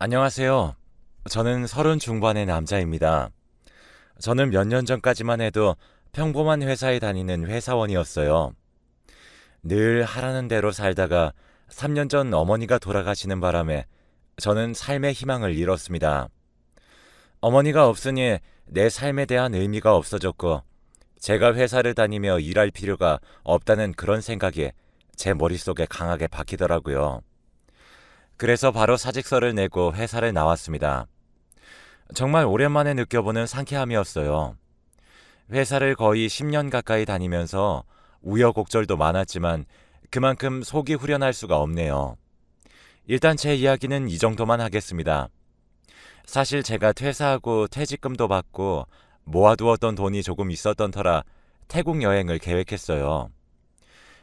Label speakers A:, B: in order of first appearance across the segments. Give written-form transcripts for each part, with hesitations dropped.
A: 안녕하세요. 저는 30 중반의 남자입니다. 저는 몇 년 전까지만 해도 평범한 회사에 다니는 회사원이었어요. 늘 하라는 대로 살다가 3년 전 어머니가 돌아가시는 바람에 저는 삶의 희망을 잃었습니다. 어머니가 없으니 내 삶에 대한 의미가 없어졌고, 제가 회사를 다니며 일할 필요가 없다는 그런 생각이 제 머릿속에 강하게 박히더라고요. 그래서 바로 사직서를 내고 회사를 나왔습니다. 정말 오랜만에 느껴보는 상쾌함이었어요. 회사를 거의 10년 가까이 다니면서 우여곡절도 많았지만 그만큼 속이 후련할 수가 없네요. 일단 제 이야기는 이 정도만 하겠습니다. 사실 제가 퇴사하고 퇴직금도 받고 모아두었던 돈이 조금 있었던 터라 태국 여행을 계획했어요.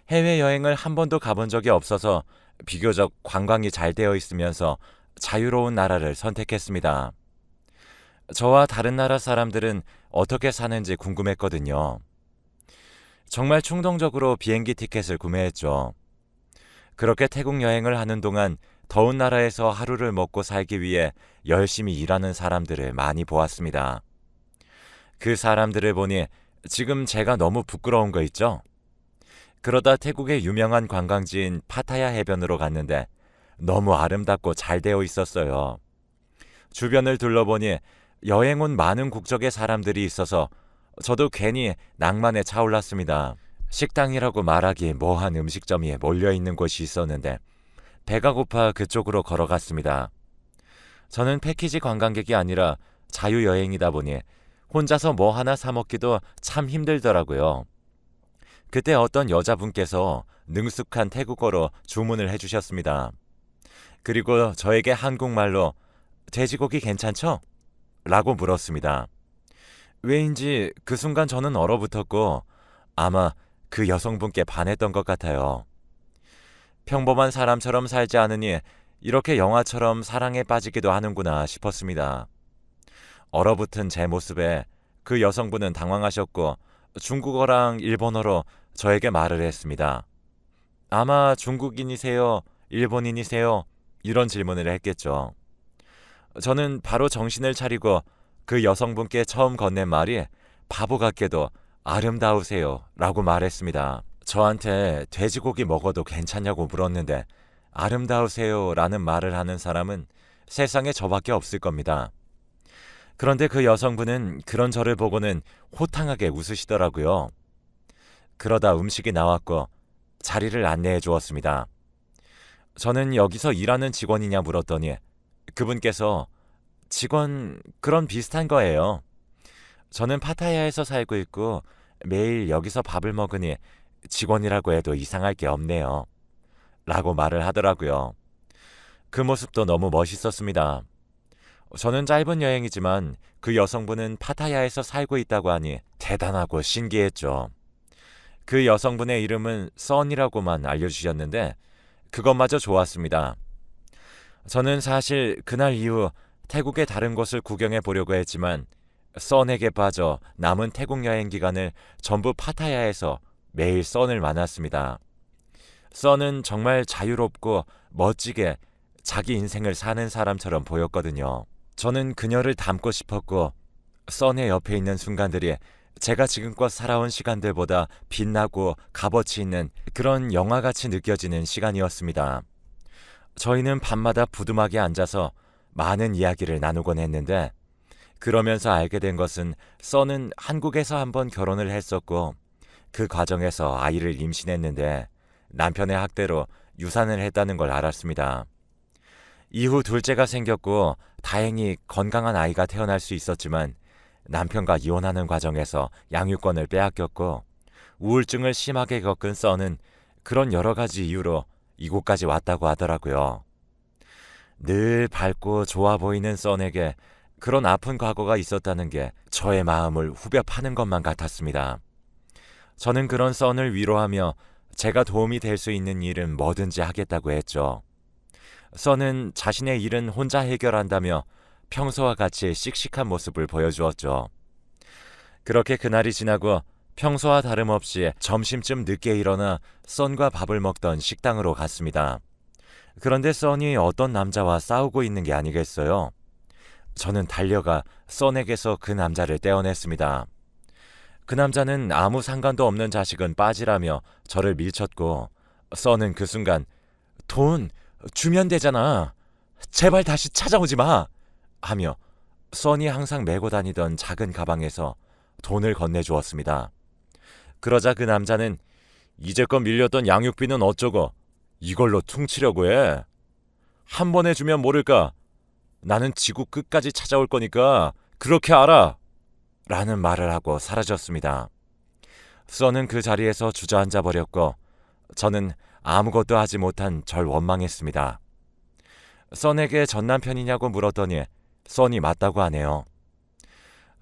A: 해외여행을 한 번도 가본 적이 없어서 비교적 관광이 잘 되어 있으면서 자유로운 나라를 선택했습니다. 저와 다른 나라 사람들은 어떻게 사는지 궁금했거든요. 정말 충동적으로 비행기 티켓을 구매했죠. 그렇게 태국 여행을 하는 동안 더운 나라에서 하루를 먹고 살기 위해 열심히 일하는 사람들을 많이 보았습니다. 그 사람들을 보니 지금 제가 너무 부끄러운 거 있죠? 그러다 태국의 유명한 관광지인 파타야 해변으로 갔는데 너무 아름답고 잘 되어 있었어요. 주변을 둘러보니 여행 온 많은 국적의 사람들이 있어서 저도 괜히 낭만에 차올랐습니다. 식당이라고 말하기 뭐한 음식점이 몰려있는 곳이 있었는데 배가 고파 그쪽으로 걸어갔습니다. 저는 패키지 관광객이 아니라 자유여행이다 보니 혼자서 뭐 하나 사 먹기도 참 힘들더라고요. 그때 어떤 여자분께서 능숙한 태국어로 주문을 해주셨습니다. 그리고 저에게 한국말로 돼지고기 괜찮죠? 라고 물었습니다. 왜인지 그 순간 저는 얼어붙었고 아마 그 여성분께 반했던 것 같아요. 평범한 사람처럼 살지 않으니 이렇게 영화처럼 사랑에 빠지기도 하는구나 싶었습니다. 얼어붙은 제 모습에 그 여성분은 당황하셨고 중국어랑 일본어로 저에게 말을 했습니다. 아마 중국인이세요? 일본인이세요? 이런 질문을 했겠죠. 저는 바로 정신을 차리고 그 여성분께 처음 건넨 말이 바보 같게도 아름다우세요 라고 말했습니다. 저한테 돼지고기 먹어도 괜찮냐고 물었는데 아름다우세요 라는 말을 하는 사람은 세상에 저밖에 없을 겁니다. 그런데 그 여성분은 그런 저를 보고는 호탕하게 웃으시더라고요. 그러다 음식이 나왔고 자리를 안내해 주었습니다. 저는 여기서 일하는 직원이냐 물었더니 그분께서 직원 그런 비슷한 거예요. 저는 파타야에서 살고 있고 매일 여기서 밥을 먹으니 직원이라고 해도 이상할 게 없네요. 라고 말을 하더라고요. 그 모습도 너무 멋있었습니다. 저는 짧은 여행이지만 그 여성분은 파타야에서 살고 있다고 하니 대단하고 신기했죠. 그 여성분의 이름은 써니라고만 알려주셨는데 그것마저 좋았습니다. 저는 사실 그날 이후 태국의 다른 곳을 구경해 보려고 했지만 써에게 빠져 남은 태국 여행 기간을 전부 파타야에서 매일 써을 만났습니다. 써는 정말 자유롭고 멋지게 자기 인생을 사는 사람처럼 보였거든요. 저는 그녀를 닮고 싶었고 써의 옆에 있는 순간들이 제가 지금껏 살아온 시간들보다 빛나고 값어치 있는 그런 영화같이 느껴지는 시간이었습니다. 저희는 밤마다 부두막에 앉아서 많은 이야기를 나누곤 했는데 그러면서 알게 된 것은 써는 한국에서 한번 결혼을 했었고 그 과정에서 아이를 임신했는데 남편의 학대로 유산을 했다는 걸 알았습니다. 이후 둘째가 생겼고 다행히 건강한 아이가 태어날 수 있었지만 남편과 이혼하는 과정에서 양육권을 빼앗겼고 우울증을 심하게 겪은 써는 그런 여러 가지 이유로 이곳까지 왔다고 하더라고요. 늘 밝고 좋아 보이는 써에게 그런 아픈 과거가 있었다는 게 저의 마음을 후벼 파는 것만 같았습니다. 저는 그런 써을 위로하며 제가 도움이 될 수 있는 일은 뭐든지 하겠다고 했죠. 써는 자신의 일은 혼자 해결한다며 평소와 같이 씩씩한 모습을 보여주었죠. 그렇게 그날이 지나고 평소와 다름없이 점심쯤 늦게 일어나 썬과 밥을 먹던 식당으로 갔습니다. 그런데 써니 어떤 남자와 싸우고 있는 게 아니겠어요? 저는 달려가 써에게서 그 남자를 떼어냈습니다. 그 남자는 아무 상관도 없는 자식은 빠지라며 저를 밀쳤고, 써는 그 순간 돈 주면 되잖아. 제발 다시 찾아오지 마. 하며 써니 항상 메고 다니던 작은 가방에서 돈을 건네주었습니다. 그러자 그 남자는 이제껏 밀렸던 양육비는 어쩌고 이걸로 퉁치려고 해. 한 번에 주면 모를까. 나는 지구 끝까지 찾아올 거니까 그렇게 알아. 라는 말을 하고 사라졌습니다. 써는 그 자리에서 주저앉아 버렸고 저는 아무것도 하지 못한 절 원망했습니다. 써에게 전 남편이냐고 물었더니 써니 맞다고 하네요.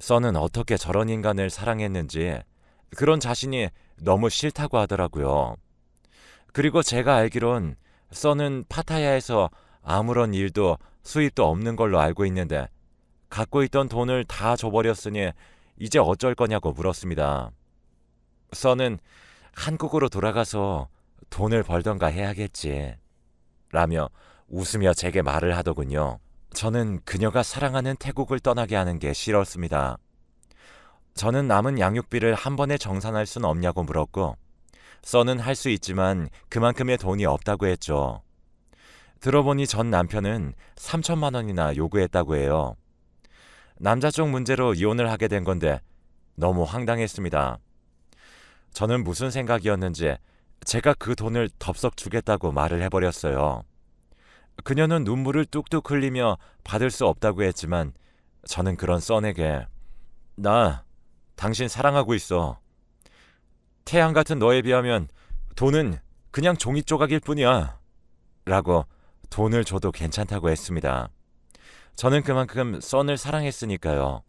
A: 써는 어떻게 저런 인간을 사랑했는지 그런 자신이 너무 싫다고 하더라고요. 그리고 제가 알기론 써는 파타야에서 아무런 일도 수입도 없는 걸로 알고 있는데 갖고 있던 돈을 다 줘버렸으니 이제 어쩔 거냐고 물었습니다. 써는 한국으로 돌아가서 돈을 벌던가 해야겠지 라며 웃으며 제게 말을 하더군요. 저는 그녀가 사랑하는 태국을 떠나게 하는 게 싫었습니다. 저는 남은 양육비를 한 번에 정산할 순 없냐고 물었고 써는 할 수 있지만 그만큼의 돈이 없다고 했죠. 들어보니 전 남편은 3천만 원이나 요구했다고 해요. 남자 쪽 문제로 이혼을 하게 된 건데 너무 황당했습니다. 저는 무슨 생각이었는지 제가 그 돈을 덥석 주겠다고 말을 해버렸어요. 그녀는 눈물을 뚝뚝 흘리며 받을 수 없다고 했지만 저는 그런 써에게 나 당신 사랑하고 있어. 태양 같은 너에 비하면 돈은 그냥 종이 조각일 뿐이야. 라고 돈을 줘도 괜찮다고 했습니다. 저는 그만큼 써을 사랑했으니까요.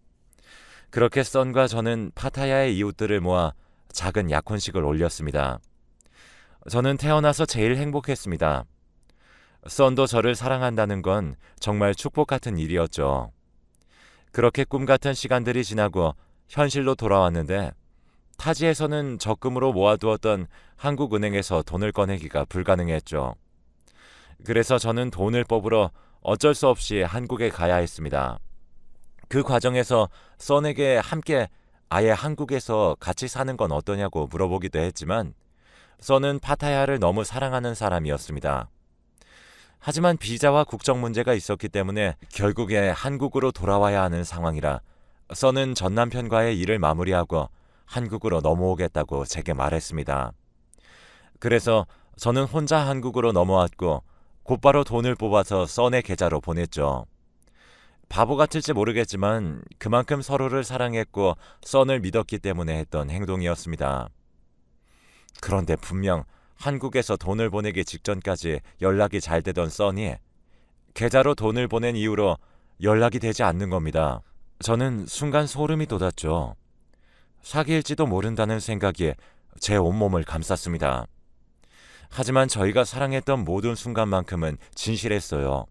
A: 그렇게 써과 저는 파타야의 이웃들을 모아 작은 약혼식을 올렸습니다. 저는 태어나서 제일 행복했습니다. 써도 저를 사랑한다는 건 정말 축복 같은 일이었죠. 그렇게 꿈 같은 시간들이 지나고 현실로 돌아왔는데 타지에서는 적금으로 모아두었던 한국은행에서 돈을 꺼내기가 불가능했죠. 그래서 저는 돈을 뽑으러 어쩔 수 없이 한국에 가야 했습니다. 그 과정에서 써에게 함께 아예 한국에서 같이 사는 건 어떠냐고 물어보기도 했지만 써는 파타야를 너무 사랑하는 사람이었습니다. 하지만 비자와 국적 문제가 있었기 때문에 결국에 한국으로 돌아와야 하는 상황이라 써는 전 남편과의 일을 마무리하고 한국으로 넘어오겠다고 제게 말했습니다. 그래서 저는 혼자 한국으로 넘어왔고 곧바로 돈을 뽑아서 써의 계좌로 보냈죠. 바보 같을지 모르겠지만 그만큼 서로를 사랑했고 써을 믿었기 때문에 했던 행동이었습니다. 그런데 분명 한국에서 돈을 보내기 직전까지 연락이 잘 되던 써니 계좌로 돈을 보낸 이후로 연락이 되지 않는 겁니다. 저는 순간 소름이 돋았죠. 사기일지도 모른다는 생각이 제 온몸을 감쌌습니다. 하지만 저희가 사랑했던 모든 순간만큼은 진실했어요.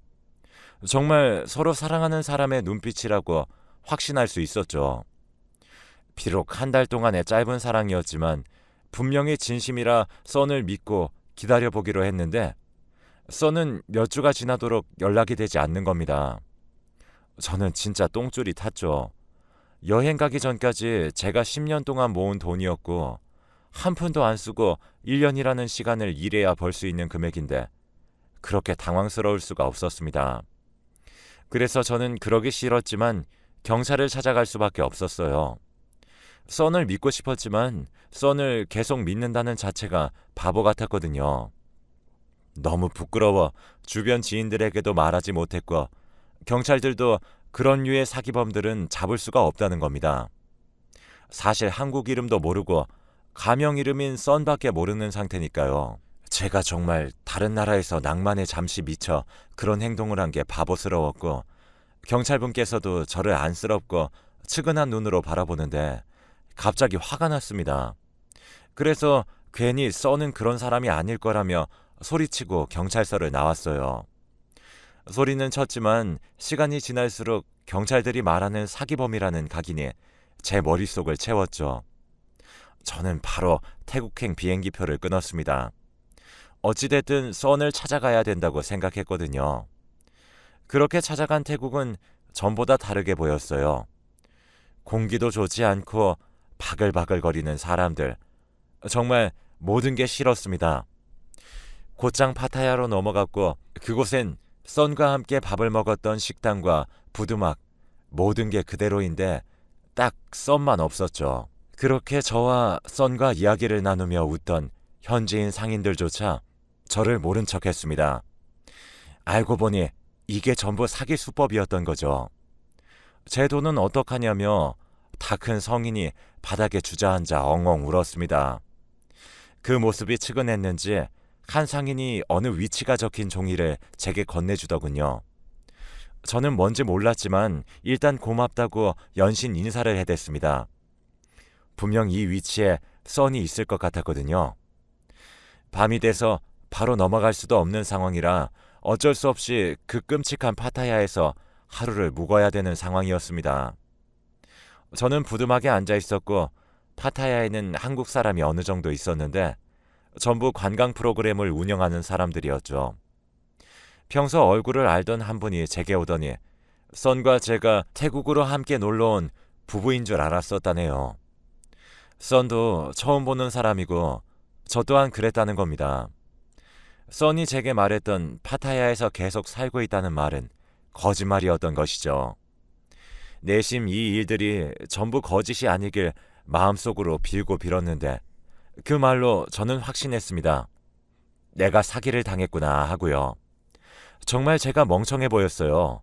A: 정말 서로 사랑하는 사람의 눈빛이라고 확신할 수 있었죠. 비록 한 달 동안의 짧은 사랑이었지만 분명히 진심이라 써을 믿고 기다려보기로 했는데 써는 몇 주가 지나도록 연락이 되지 않는 겁니다. 저는 진짜 똥줄이 탔죠. 여행 가기 전까지 제가 10년 동안 모은 돈이었고 한 푼도 안 쓰고 1년이라는 시간을 일해야 벌 수 있는 금액인데 그렇게 당황스러울 수가 없었습니다. 그래서 저는 그러기 싫었지만 경찰을 찾아갈 수밖에 없었어요. 써을 믿고 싶었지만 써을 계속 믿는다는 자체가 바보 같았거든요. 너무 부끄러워 주변 지인들에게도 말하지 못했고 경찰들도 그런 류의 사기범들은 잡을 수가 없다는 겁니다. 사실 한국 이름도 모르고 가명 이름인 썬밖에 모르는 상태니까요. 제가 정말 다른 나라에서 낭만에 잠시 미쳐 그런 행동을 한 게 바보스러웠고 경찰분께서도 저를 안쓰럽고 측은한 눈으로 바라보는데 갑자기 화가 났습니다. 그래서 괜히 써는 그런 사람이 아닐 거라며 소리치고 경찰서를 나왔어요. 소리는 쳤지만 시간이 지날수록 경찰들이 말하는 사기범이라는 각인이 제 머릿속을 채웠죠. 저는 바로 태국행 비행기표를 끊었습니다. 어찌됐든 선을 찾아가야 된다고 생각했거든요. 그렇게 찾아간 태국은 전보다 다르게 보였어요. 공기도 좋지 않고 바글바글거리는 사람들. 정말 모든 게 싫었습니다. 곧장 파타야로 넘어갔고 그곳엔 선과 함께 밥을 먹었던 식당과 부두막 모든 게 그대로인데 딱 썬만 없었죠. 그렇게 저와 선과 이야기를 나누며 웃던 현지인 상인들조차 저를 모른 척했습니다. 알고 보니 이게 전부 사기 수법이었던 거죠. 제 돈은 어떡하냐며 다 큰 성인이 바닥에 주저앉아 엉엉 울었습니다. 그 모습이 측은했는지 한 상인이 어느 위치가 적힌 종이를 제게 건네주더군요. 저는 뭔지 몰랐지만 일단 고맙다고 연신 인사를 해댔습니다. 분명 이 위치에 선이 있을 것 같았거든요. 밤이 돼서 바로 넘어갈 수도 없는 상황이라 어쩔 수 없이 그 끔찍한 파타야에서 하루를 묵어야 되는 상황이었습니다. 저는 부두막에 앉아 있었고 파타야에는 한국 사람이 어느 정도 있었는데 전부 관광 프로그램을 운영하는 사람들이었죠. 평소 얼굴을 알던 한 분이 제게 오더니 선과 제가 태국으로 함께 놀러온 부부인 줄 알았었다네요. 선도 처음 보는 사람이고 저 또한 그랬다는 겁니다. 선이 제게 말했던 파타야에서 계속 살고 있다는 말은 거짓말이었던 것이죠. 내심 이 일들이 전부 거짓이 아니길 마음속으로 빌고 빌었는데 그 말로 저는 확신했습니다. 내가 사기를 당했구나 하고요. 정말 제가 멍청해 보였어요.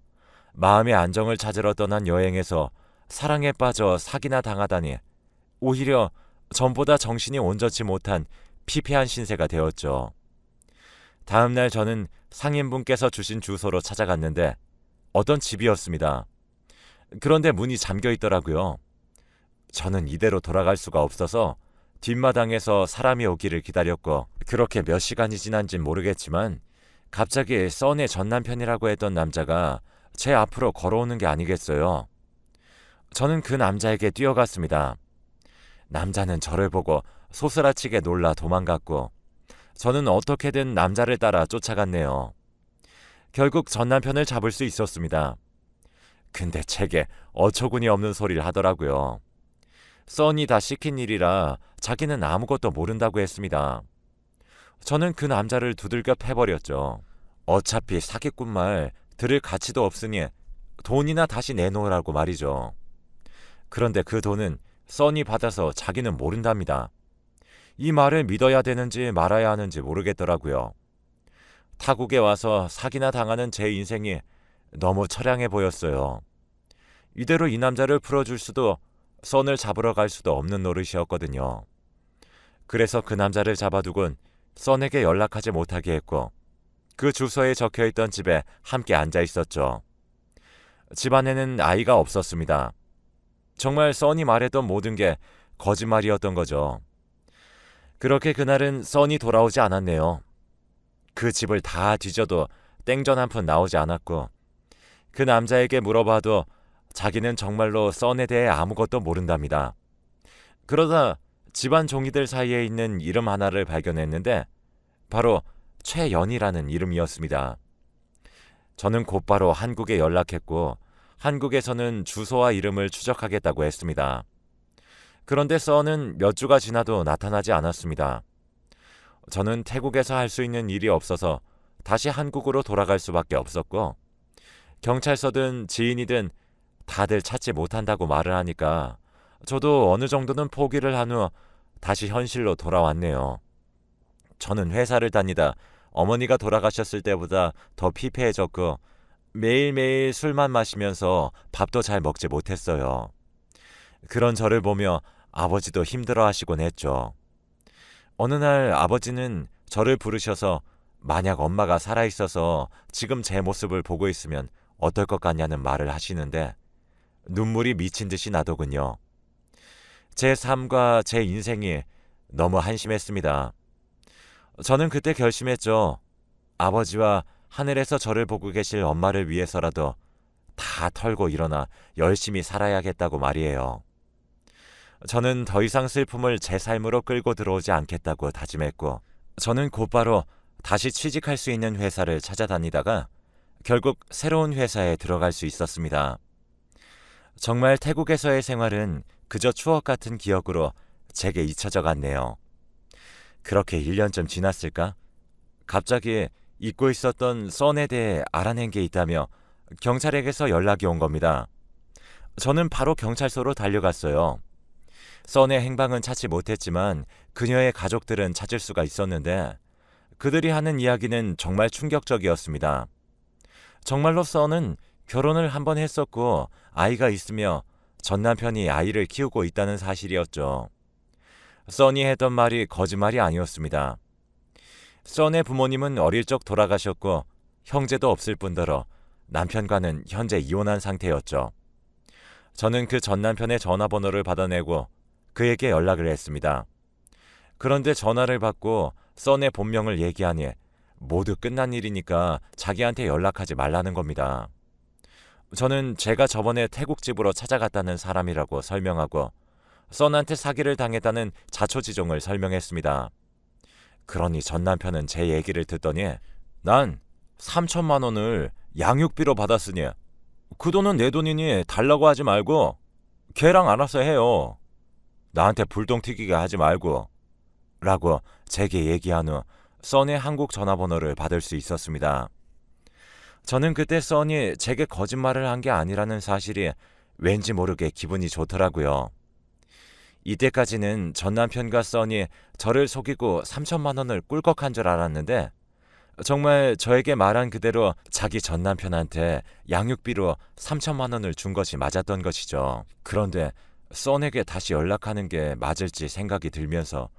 A: 마음의 안정을 찾으러 떠난 여행에서 사랑에 빠져 사기나 당하다니 오히려 전보다 정신이 온전치 못한 피폐한 신세가 되었죠. 다음 날 저는 상인분께서 주신 주소로 찾아갔는데 어떤 집이었습니다. 그런데 문이 잠겨 있더라고요. 저는 이대로 돌아갈 수가 없어서 뒷마당에서 사람이 오기를 기다렸고 그렇게 몇 시간이 지난진 모르겠지만 갑자기 선의 전 남편이라고 했던 남자가 제 앞으로 걸어오는 게 아니겠어요. 저는 그 남자에게 뛰어갔습니다. 남자는 저를 보고 소스라치게 놀라 도망갔고 저는 어떻게든 남자를 따라 쫓아갔네요. 결국 전 남편을 잡을 수 있었습니다. 근데 제게 어처구니 없는 소리를 하더라고요. 선이 다 시킨 일이라 자기는 아무것도 모른다고 했습니다. 저는 그 남자를 두들겨 패버렸죠. 어차피 사기꾼 말 들을 가치도 없으니 돈이나 다시 내놓으라고 말이죠. 그런데 그 돈은 선이 받아서 자기는 모른답니다. 이 말을 믿어야 되는지 말아야 하는지 모르겠더라고요. 타국에 와서 사기나 당하는 제 인생이 너무 처량해 보였어요. 이대로 이 남자를 풀어줄 수도 선을 잡으러 갈 수도 없는 노릇이었거든요. 그래서 그 남자를 잡아두곤 선에게 연락하지 못하게 했고 그 주소에 적혀있던 집에 함께 앉아 있었죠. 집안에는 아이가 없었습니다. 정말 선이 말했던 모든 게 거짓말이었던 거죠. 그렇게 그날은 선이 돌아오지 않았네요. 그 집을 다 뒤져도 땡전 한 푼 나오지 않았고 그 남자에게 물어봐도 자기는 정말로 선에 대해 아무것도 모른답니다. 그러다 집안 종이들 사이에 있는 이름 하나를 발견했는데 바로 최연이라는 이름이었습니다. 저는 곧바로 한국에 연락했고 한국에서는 주소와 이름을 추적하겠다고 했습니다. 그런데 선은 몇 주가 지나도 나타나지 않았습니다. 저는 태국에서 할 수 있는 일이 없어서 다시 한국으로 돌아갈 수밖에 없었고 경찰서든 지인이든 다들 찾지 못한다고 말을 하니까 저도 어느 정도는 포기를 한 후 다시 현실로 돌아왔네요. 저는 회사를 다니다 어머니가 돌아가셨을 때보다 더 피폐해졌고 매일매일 술만 마시면서 밥도 잘 먹지 못했어요. 그런 저를 보며 아버지도 힘들어하시곤 했죠. 어느 날 아버지는 저를 부르셔서 만약 엄마가 살아있어서 지금 제 모습을 보고 있으면 어떨 것 같냐는 말을 하시는데 눈물이 미친 듯이 나더군요. 제 삶과 제 인생이 너무 한심했습니다. 저는 그때 결심했죠. 아버지와 하늘에서 저를 보고 계실 엄마를 위해서라도 다 털고 일어나 열심히 살아야겠다고 말이에요. 저는 더 이상 슬픔을 제 삶으로 끌고 들어오지 않겠다고 다짐했고 저는 곧바로 다시 취직할 수 있는 회사를 찾아다니다가 결국 새로운 회사에 들어갈 수 있었습니다. 정말 태국에서의 생활은 그저 추억 같은 기억으로 제게 잊혀져 갔네요. 그렇게 1년쯤 지났을까? 갑자기 잊고 있었던 썬에 대해 알아낸 게 있다며 경찰에게서 연락이 온 겁니다. 저는 바로 경찰서로 달려갔어요. 썬의 행방은 찾지 못했지만 그녀의 가족들은 찾을 수가 있었는데 그들이 하는 이야기는 정말 충격적이었습니다. 정말로 썬은 결혼을 한 번 했었고 아이가 있으며 전 남편이 아이를 키우고 있다는 사실이었죠. 썬이 했던 말이 거짓말이 아니었습니다. 썬의 부모님은 어릴 적 돌아가셨고 형제도 없을 뿐더러 남편과는 현재 이혼한 상태였죠. 저는 그 전 남편의 전화번호를 받아내고 그에게 연락을 했습니다. 그런데 전화를 받고 썬의 본명을 얘기하니 모두 끝난 일이니까 자기한테 연락하지 말라는 겁니다. 저는 제가 저번에 태국 집으로 찾아갔다는 사람이라고 설명하고 썬한테 사기를 당했다는 자초지종을 설명했습니다. 그러니 전 남편은 제 얘기를 듣더니 난 3천만 원을 양육비로 받았으니 그 돈은 내 돈이니 달라고 하지 말고 걔랑 알아서 해요. 나한테 불똥 튀기게 하지 말고 라고 제게 얘기한 후 썬의 한국 전화번호를 받을 수 있었습니다. 저는 그때 썬이 제게 거짓말을 한 게 아니라는 사실이 왠지 모르게 기분이 좋더라고요. 이때까지는 전 남편과 썬이 저를 속이고 3천만 원을 꿀꺽한 줄 알았는데 정말 저에게 말한 그대로 자기 전 남편한테 양육비로 3천만 원을 준 것이 맞았던 것이죠. 그런데 썬에게 다시 연락하는 게 맞을지 생각이 들면서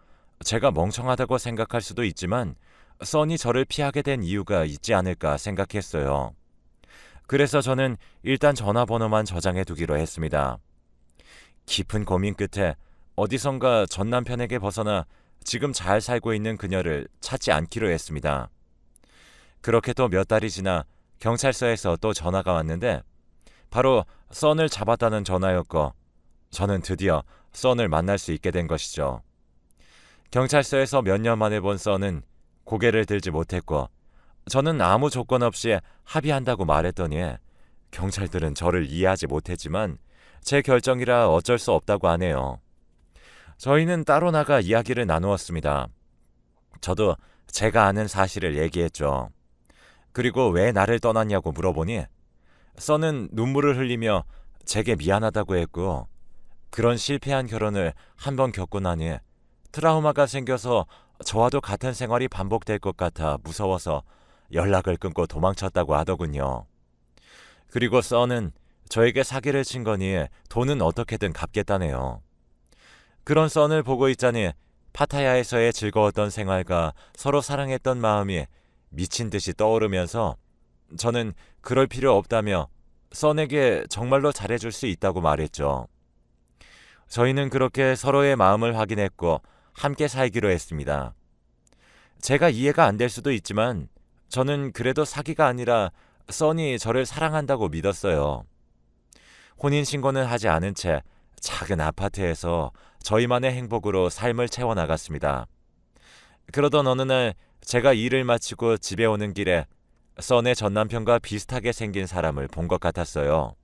A: 제가 멍청하다고 생각할 수도 있지만 썬이 저를 피하게 된 이유가 있지 않을까 생각했어요. 그래서 저는 일단 전화번호만 저장해 두기로 했습니다. 깊은 고민 끝에 어디선가 전 남편에게 벗어나 지금 잘 살고 있는 그녀를 찾지 않기로 했습니다. 그렇게 또 몇 달이 지나 경찰서에서 또 전화가 왔는데 바로 썬을 잡았다는 전화였고 저는 드디어 썬을 만날 수 있게 된 것이죠. 경찰서에서 몇 년 만에 본 썬은 고개를 들지 못했고 저는 아무 조건 없이 합의한다고 말했더니 경찰들은 저를 이해하지 못했지만 제 결정이라 어쩔 수 없다고 하네요. 저희는 따로 나가 이야기를 나누었습니다. 저도 제가 아는 사실을 얘기했죠. 그리고 왜 나를 떠났냐고 물어보니 썬은 눈물을 흘리며 제게 미안하다고 했고 그런 실패한 결혼을 한 번 겪고 나니 트라우마가 생겨서 저와도 같은 생활이 반복될 것 같아 무서워서 연락을 끊고 도망쳤다고 하더군요. 그리고 썬은 저에게 사기를 친 거니 돈은 어떻게든 갚겠다네요. 그런 썬을 보고 있자니 파타야에서의 즐거웠던 생활과 서로 사랑했던 마음이 미친 듯이 떠오르면서 저는 그럴 필요 없다며 썬에게 정말로 잘해줄 수 있다고 말했죠. 저희는 그렇게 서로의 마음을 확인했고 함께 살기로 했습니다. 제가 이해가 안 될 수도 있지만 저는 그래도 사기가 아니라 썬이 저를 사랑한다고 믿었어요. 혼인신고는 하지 않은 채 작은 아파트에서 저희만의 행복으로 삶을 채워나갔습니다. 그러던 어느 날 제가 일을 마치고 집에 오는 길에 썬의 전 남편과 비슷하게 생긴 사람을 본 것 같았어요.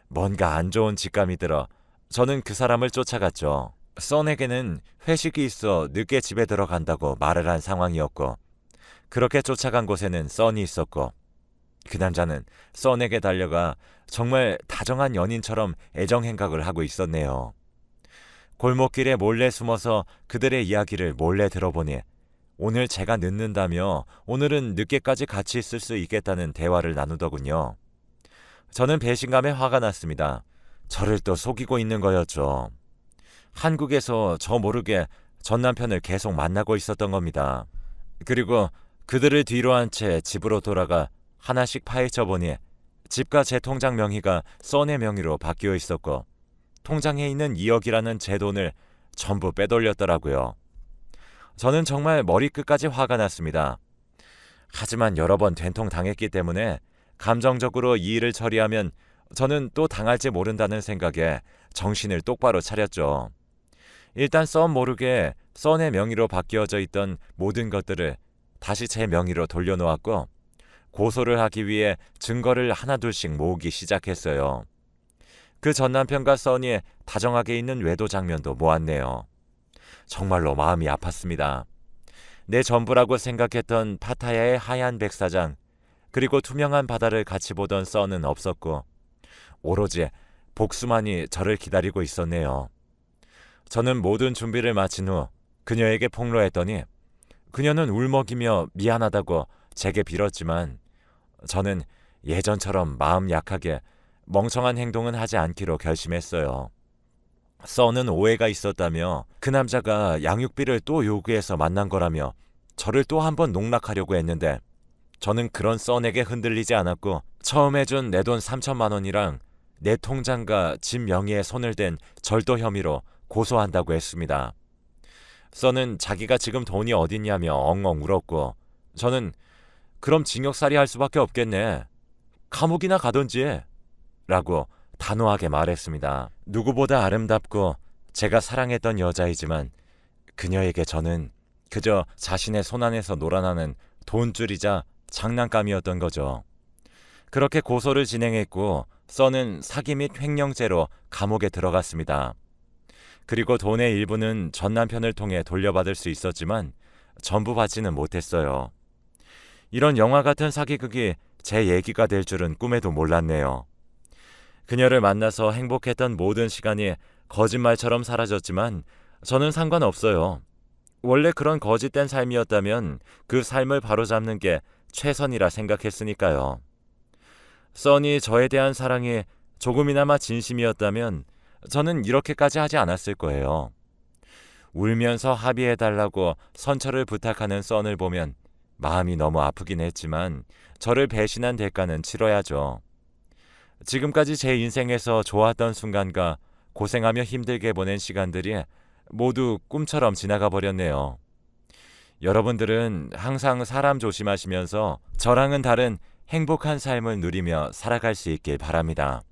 A: 뭔가 안 좋은 직감이 들어 저는 그 사람을 쫓아갔죠. 썬에게는 회식이 있어 늦게 집에 들어간다고 말을 한 상황이었고 그렇게 쫓아간 곳에는 썬이 있었고 그 남자는 썬에게 달려가 정말 다정한 연인처럼 애정행각을 하고 있었네요. 골목길에 몰래 숨어서 그들의 이야기를 몰래 들어보니 오늘 제가 늦는다며 오늘은 늦게까지 같이 있을 수 있겠다는 대화를 나누더군요. 저는 배신감에 화가 났습니다. 저를 또 속이고 있는 거였죠. 한국에서 저 모르게 전 남편을 계속 만나고 있었던 겁니다. 그리고 그들을 뒤로 한 채 집으로 돌아가 하나씩 파헤쳐 보니 집과 제 통장 명의가 썬의 명의로 바뀌어 있었고 통장에 있는 2억이라는 제 돈을 전부 빼돌렸더라고요. 저는 정말 머리끝까지 화가 났습니다. 하지만 여러 번 된통당했기 때문에 감정적으로 이 일을 처리하면 저는 또 당할지 모른다는 생각에 정신을 똑바로 차렸죠. 일단 썬 모르게 썬의 명의로 바뀌어져 있던 모든 것들을 다시 제 명의로 돌려놓았고 고소를 하기 위해 증거를 하나둘씩 모으기 시작했어요. 그 전 남편과 써니 다정하게 있는 외도 장면도 모았네요. 정말로 마음이 아팠습니다. 내 전부라고 생각했던 파타야의 하얀 백사장, 그리고 투명한 바다를 같이 보던 써는 없었고 오로지 복수만이 저를 기다리고 있었네요. 저는 모든 준비를 마친 후 그녀에게 폭로했더니 그녀는 울먹이며 미안하다고 제게 빌었지만 저는 예전처럼 마음 약하게 멍청한 행동은 하지 않기로 결심했어요. 써는 오해가 있었다며 그 남자가 양육비를 또 요구해서 만난 거라며 저를 또 한 번 농락하려고 했는데 저는 그런 써에게 흔들리지 않았고 처음에 준 내 돈 3천만 원이랑 내 통장과 집 명의에 손을 댄 절도 혐의로 고소한다고 했습니다. 써는 자기가 지금 돈이 어딨냐며 엉엉 울었고 저는 그럼 징역살이 할 수밖에 없겠네. 감옥이나 가던지 라고 단호하게 말했습니다. 누구보다 아름답고 제가 사랑했던 여자이지만 그녀에게 저는 그저 자신의 손안에서 놀아나는 돈줄이자 장난감이었던 거죠. 그렇게 고소를 진행했고 써는 사기 및 횡령죄로 감옥에 들어갔습니다. 그리고 돈의 일부는 전 남편을 통해 돌려받을 수 있었지만 전부 받지는 못했어요. 이런 영화 같은 사기극이 제 얘기가 될 줄은 꿈에도 몰랐네요. 그녀를 만나서 행복했던 모든 시간이 거짓말처럼 사라졌지만 저는 상관없어요. 원래 그런 거짓된 삶이었다면 그 삶을 바로잡는 게 최선이라 생각했으니까요. 써니 저에 대한 사랑이 조금이나마 진심이었다면 저는 이렇게까지 하지 않았을 거예요. 울면서 합의해달라고 선처를 부탁하는 써를 보면 마음이 너무 아프긴 했지만 저를 배신한 대가는 치러야죠. 지금까지 제 인생에서 좋았던 순간과 고생하며 힘들게 보낸 시간들이 모두 꿈처럼 지나가 버렸네요. 여러분들은 항상 사람 조심하시면서 저랑은 다른 행복한 삶을 누리며 살아갈 수 있길 바랍니다.